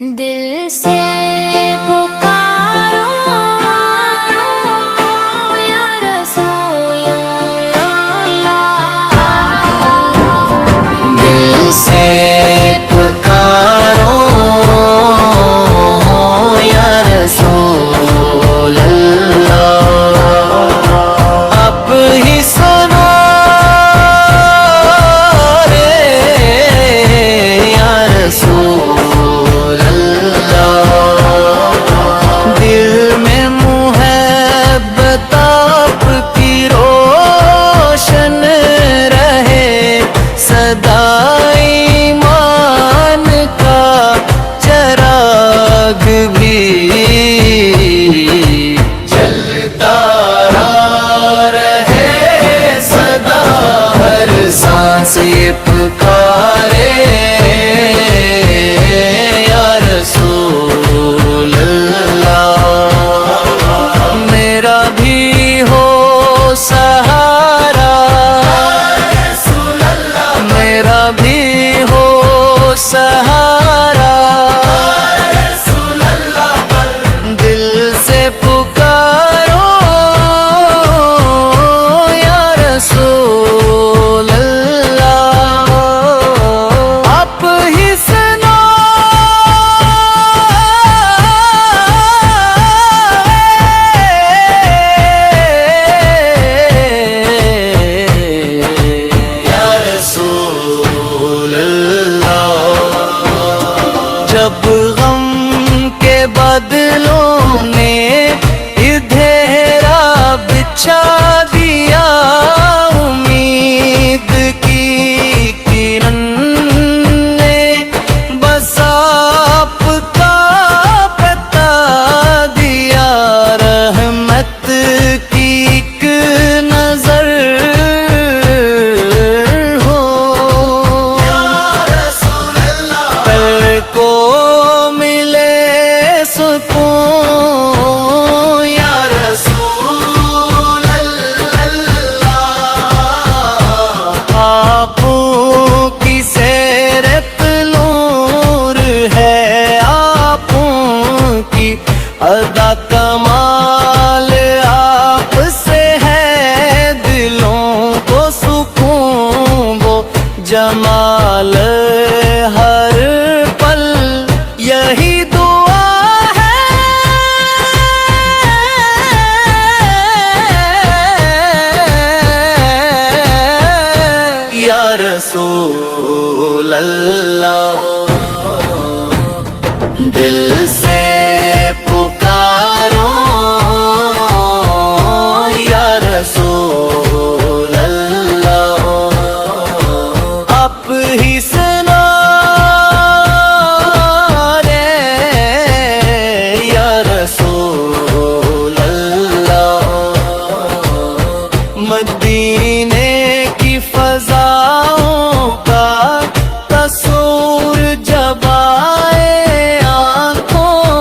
دل سے پکارو یا رسول اللہ، دل سے پکارو یا رسول اللہ، اب ہی سنو رے یا رسول ایمان کا چراغ بھی جلتا رہے سدا، ہر سانس یہ پکارے یا رسول اللہ، میرا بھی ہو سہارا، میرا بھی ہو سہارا، دل سے پکارو یا رسول اللہ، آپ ہی سنو یا رسول اللہ، جب غم کے بادلوں نے اندھیرا بچھا دیا، امید کی کرن نے بس آپ کا پتا دیا، رحمت کی ایک نظر کو ملے سکون یا رسول اللہ، آنکھوں کی سیرت نور ہے، آنکھوں کی ادا کمال آپ سے ہے، دلوں کو سکون وہ جمال ہر پل یہی دعا ہے یا رسول اللہ، دل سے پکارو یا رسول اللہ، آپ ہی سنو مدینے کی فضاؤں کا تصور جب آئے آنکھوں